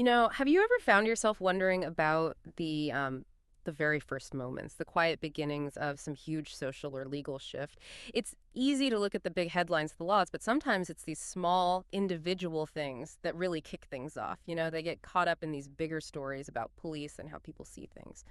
Have you ever found yourself wondering about the very first moments, the quiet beginnings of some huge social or legal shift? It's easy to look at the big headlines of the laws, but sometimes it's these small individual things that really kick things off. They get caught up in these bigger stories about police and how people see things.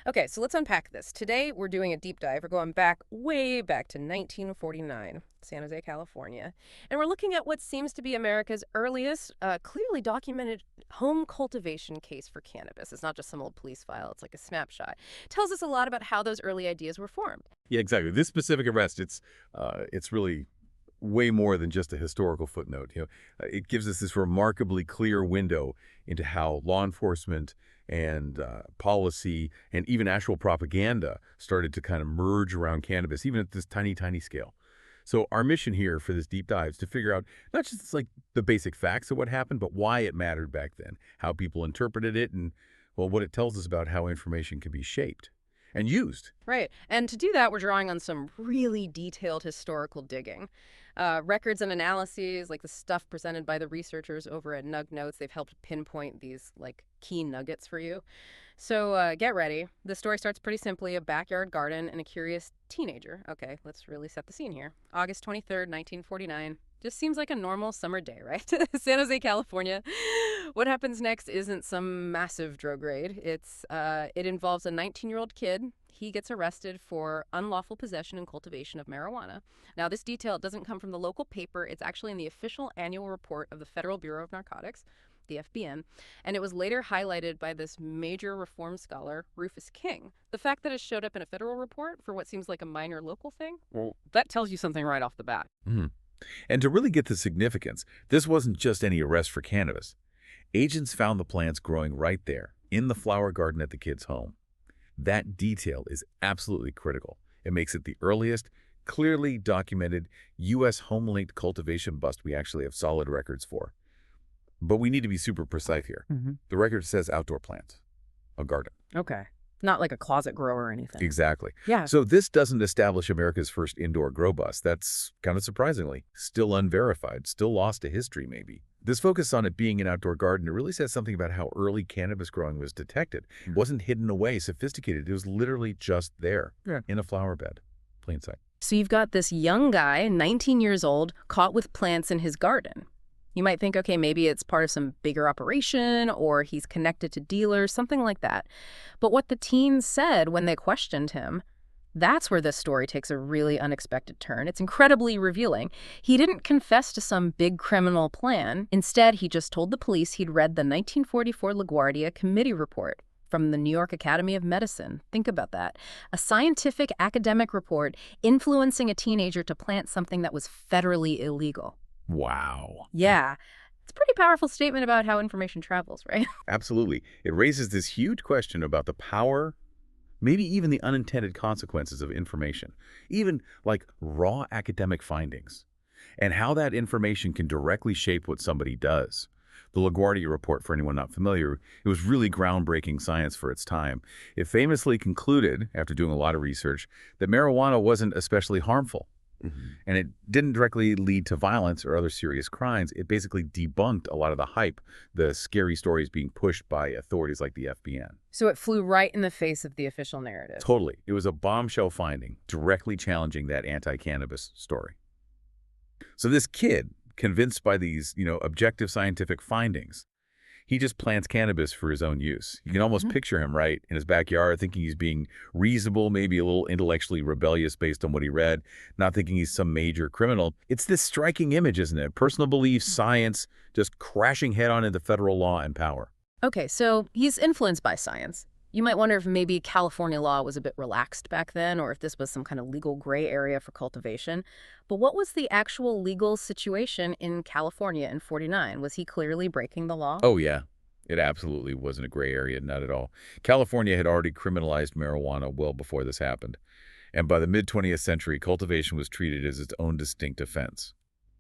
Okay, so let's unpack this. Today, we're doing a deep dive. We're going back, way back to 1949, San Jose, California. And we're looking at what seems to be America's earliest, clearly documented home cultivation case for cannabis. It's not just some old police file, it's like a snapshot. It tells us a lot about how those early ideas were formed. Yeah, exactly. This specific arrest, it's really way more than just a historical footnote. It gives us this remarkably clear window into how law enforcement and policy and even actual propaganda started to kind of merge around cannabis, even at this tiny, tiny scale. So our mission here for this deep dive is to figure out not just like the basic facts of what happened, but why it mattered back then, how people interpreted it, and, well, what it tells us about how information can be shaped and used. Right. And to do that, we're drawing on some really detailed historical digging. Records and analyses, like the stuff presented by the researchers over at Nug Notes, they've helped pinpoint these, like, key nuggets for you. So get ready. The story starts pretty simply, a backyard garden and a curious teenager. Okay, let's really set the scene here. August 23rd, 1949. Just seems like a normal summer day, right? San Jose, California. What happens next isn't some massive drug raid. It involves a 19-year-old kid. He gets arrested for unlawful possession and cultivation of marijuana. Now, this detail doesn't come from the local paper. It's actually in the official annual report of the Federal Bureau of Narcotics, the FBN, and it was later highlighted by this major reform scholar, Rufus King. The fact that it showed up in a federal report for what seems like a minor local thing, well, that tells you something right off the bat. Mhm. And to really get the significance, this wasn't just any arrest for cannabis. Agents found the plants growing right there, in the flower garden at the kid's home. That detail is absolutely critical. It makes it the earliest, clearly documented U.S. home-linked cultivation bust we actually have solid records for. But we need to be super precise here. The record says outdoor plants, a garden. Okay. Not like a closet grow or anything. Exactly. Yeah. So this doesn't establish America's first indoor grow bust. That's kind of surprisingly still unverified, still lost to history maybe. This focus on it being an outdoor garden, it really says something about how early cannabis growing was detected. It wasn't hidden away, sophisticated. It was literally just there in a flower bed, plain sight. So you've got this young guy, 19 years old, caught with plants in his garden. You might think, okay, maybe it's part of some bigger operation or he's connected to dealers, something like that. But what the teens said when they questioned him, that's where this story takes a really unexpected turn. It's incredibly revealing. He didn't confess to some big criminal plan. Instead, he just told the police he'd read the 1944 LaGuardia Committee Report from the New York Academy of Medicine. Think about that. A scientific academic report influencing a teenager to plant something that was federally illegal. Wow. Yeah. It's a pretty powerful statement about how information travels, right? Absolutely. It raises this huge question about the power, maybe even the unintended consequences of information, even like raw academic findings, and how that information can directly shape what somebody does. The LaGuardia Report, for anyone not familiar, it was really groundbreaking science for its time. It famously concluded, after doing a lot of research, that marijuana wasn't especially harmful. And it didn't directly lead to violence or other serious crimes. It basically debunked a lot of the hype, the scary stories being pushed by authorities like the FBN. So it flew right in the face of the official narrative. Totally. It was a bombshell finding, directly challenging that anti-cannabis story. So this kid, convinced by these, objective scientific findings, he just plants cannabis for his own use. You can almost picture him, right, in his backyard, thinking he's being reasonable, maybe a little intellectually rebellious based on what he read, not thinking he's some major criminal. It's this striking image, isn't it? Personal beliefs, science, just crashing head-on into federal law and power. Okay, so he's influenced by science. You might wonder if maybe California law was a bit relaxed back then, or if this was some kind of legal gray area for cultivation. But what was the actual legal situation in California in 49? Was he clearly breaking the law? Oh, yeah. It absolutely wasn't a gray area, not at all. California had already criminalized marijuana well before this happened. And by the mid-20th century, cultivation was treated as its own distinct offense,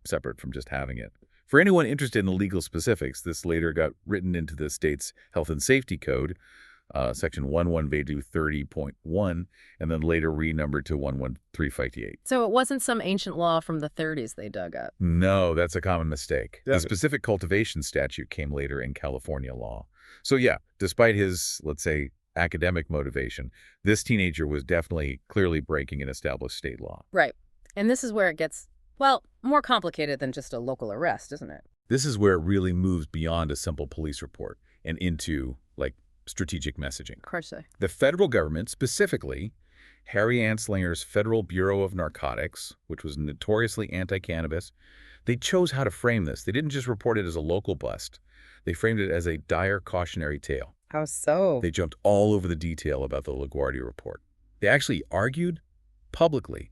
separate from just having it. For anyone interested in the legal specifics, this later got written into the state's Health and Safety Code, Section 11-30.1, and then later renumbered to 11358. So it wasn't some ancient law from the 30s they dug up. No, that's a common mistake. The Yeah. specific cultivation statute came later in California law. So yeah, despite his, let's say, academic motivation, this teenager was definitely clearly breaking an established state law. Right. And this is where it gets, well, more complicated than just a local arrest, isn't it? This is where it really moves beyond a simple police report and into, like, strategic messaging. Of course so. The federal government, specifically Harry Anslinger's Federal Bureau of Narcotics, which was notoriously anti-cannabis, they chose how to frame this. They didn't just report it as a local bust. They framed it as a dire cautionary tale. How so? They jumped all over the detail about the LaGuardia report. They actually argued publicly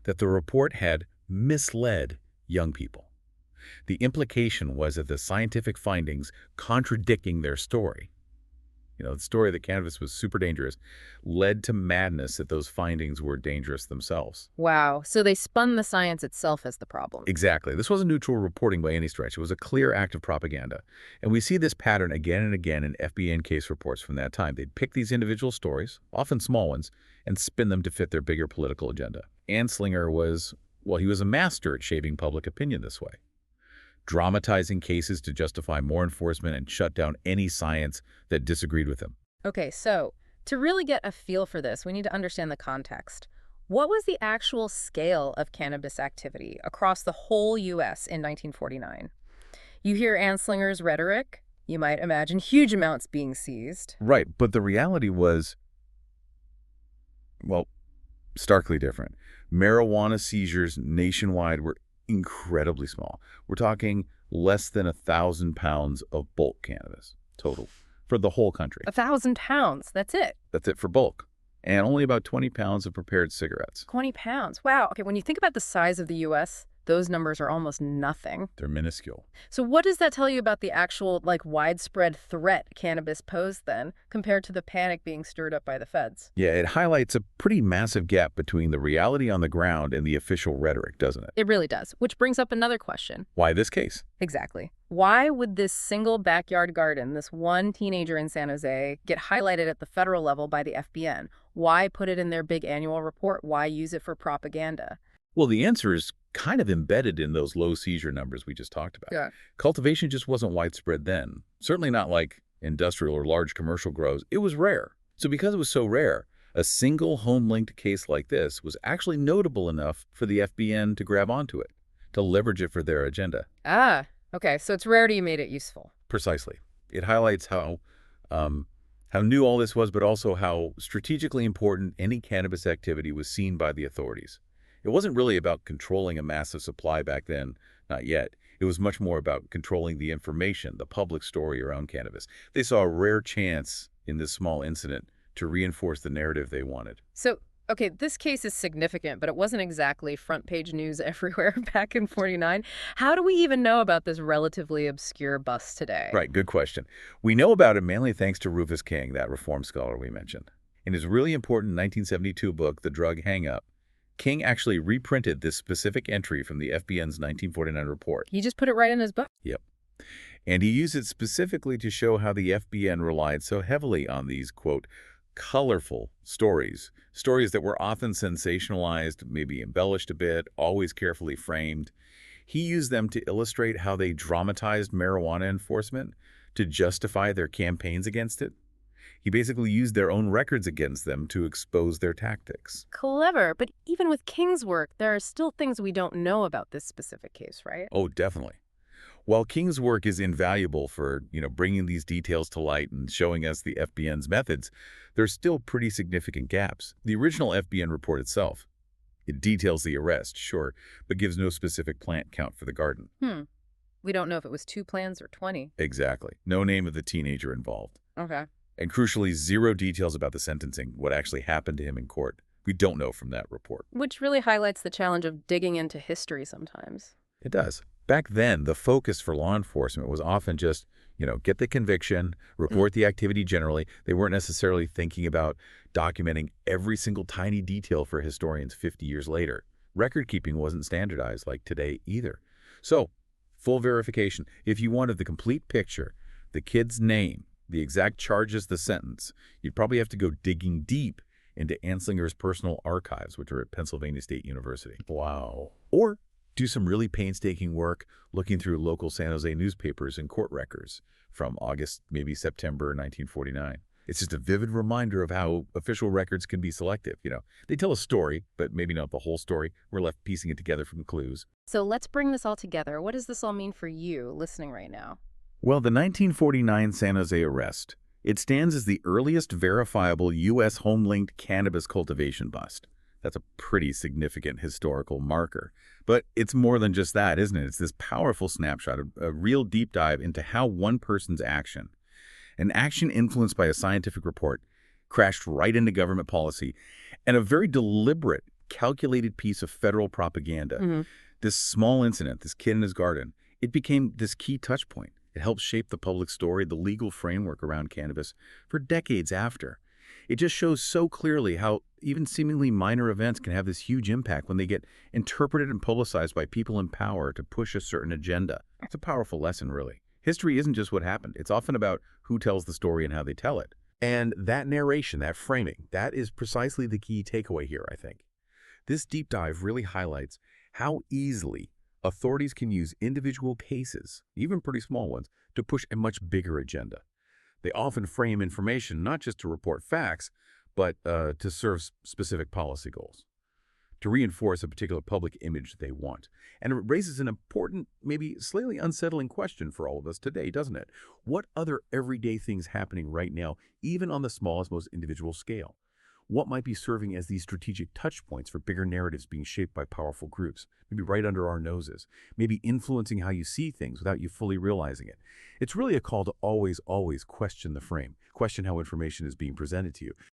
that the report had misled young people. The implication was that the scientific findings contradicting their story, the story that cannabis was super dangerous, led to madness that those findings were dangerous themselves. Wow. So they spun the science itself as the problem. Exactly. This wasn't neutral reporting by any stretch. It was a clear act of propaganda. And we see this pattern again and again in FBN case reports from that time. They'd pick these individual stories, often small ones, and spin them to fit their bigger political agenda. Anslinger was, well, he was a master at shaping public opinion this way, dramatizing cases to justify more enforcement and shut down any science that disagreed with him. Okay, so to really get a feel for this, we need to understand the context. What was the actual scale of cannabis activity across the whole U.S. in 1949? You hear Anslinger's rhetoric, you might imagine huge amounts being seized. Right, but the reality was, well, starkly different. Marijuana seizures nationwide were incredibly small. We're talking less than 1,000 pounds of bulk cannabis total for the whole country. 1,000 pounds, that's it. That's it for bulk. And only about 20 pounds of prepared cigarettes. 20 pounds. Wow. Okay, when you think about the size of the U.S., those numbers are almost nothing. They're minuscule. So what does that tell you about the actual, widespread threat cannabis posed then, compared to the panic being stirred up by the feds? Yeah, it highlights a pretty massive gap between the reality on the ground and the official rhetoric, doesn't it? It really does, which brings up another question. Why this case? Exactly. Why would this single backyard garden, this one teenager in San Jose, get highlighted at the federal level by the FBN? Why put it in their big annual report? Why use it for propaganda? Well, the answer is kind of embedded in those low seizure numbers we just talked about. Yeah. Cultivation just wasn't widespread then. Certainly not like industrial or large commercial grows. It was rare. So because it was so rare, a single home-linked case like this was actually notable enough for the FBN to grab onto it, to leverage it for their agenda. Ah, okay. So it's rarity made it useful. Precisely. It highlights how new all this was, but also how strategically important any cannabis activity was seen by the authorities. It wasn't really about controlling a massive supply back then, not yet. It was much more about controlling the information, the public story around cannabis. They saw a rare chance in this small incident to reinforce the narrative they wanted. So, okay, this case is significant, but it wasn't exactly front page news everywhere back in 49. How do we even know about this relatively obscure bust today? Right, good question. We know about it mainly thanks to Rufus King, that reform scholar we mentioned. In his really important 1972 book, The Drug Hang-Up, King actually reprinted this specific entry from the FBN's 1949 report. He just put it right in his book. Yep. And he used it specifically to show how the FBN relied so heavily on these, quote, colorful stories that were often sensationalized, maybe embellished a bit, always carefully framed. He used them to illustrate how they dramatized marijuana enforcement to justify their campaigns against it. He basically used their own records against them to expose their tactics. Clever, but even with King's work, there are still things we don't know about this specific case, right? Oh, definitely. While King's work is invaluable for, bringing these details to light and showing us the FBN's methods, there's still pretty significant gaps. The original FBN report itself, it details the arrest, sure, but gives no specific plant count for the garden. We don't know if it was 2 plants or 20. Exactly. No name of the teenager involved. Okay. And crucially, zero details about the sentencing, what actually happened to him in court. We don't know from that report. Which really highlights the challenge of digging into history sometimes. It does. Back then, the focus for law enforcement was often just, get the conviction, report the activity generally. They weren't necessarily thinking about documenting every single tiny detail for historians 50 years later. Record keeping wasn't standardized like today either. So, full verification. If you wanted the complete picture, the kid's name, The exact charges, the sentence. You'd probably have to go digging deep into Anslinger's personal archives, which are at Pennsylvania State University. Wow. Or do some really painstaking work looking through local San Jose newspapers and court records from August, maybe September 1949. It's just a vivid reminder of how official records can be selective. They tell a story, but maybe not the whole story. We're left piecing it together from clues. So let's bring this all together. What does this all mean for you listening right now? Well, the 1949 San Jose arrest, it stands as the earliest verifiable U.S. home-linked cannabis cultivation bust. That's a pretty significant historical marker. But it's more than just that, isn't it? It's this powerful snapshot, a real deep dive into how one person's action, an action influenced by a scientific report, crashed right into government policy, and a very deliberate, calculated piece of federal propaganda. This small incident, this kid in his garden, it became this key touch point. It helped shape the public story, the legal framework around cannabis for decades after. It just shows so clearly how even seemingly minor events can have this huge impact when they get interpreted and publicized by people in power to push a certain agenda. It's a powerful lesson, really. History isn't just what happened. It's often about who tells the story and how they tell it. And that narration, that framing, that is precisely the key takeaway here, I think. This deep dive really highlights how easily authorities can use individual cases, even pretty small ones, to push a much bigger agenda. They often frame information not just to report facts, but to serve specific policy goals, to reinforce a particular public image they want. And it raises an important, maybe slightly unsettling question for all of us today, doesn't it? What other everyday things happening right now, even on the smallest, most individual scale? What might be serving as these strategic touch points for bigger narratives being shaped by powerful groups, maybe right under our noses, maybe influencing how you see things without you fully realizing it? It's really a call to always question the frame, question how information is being presented to you.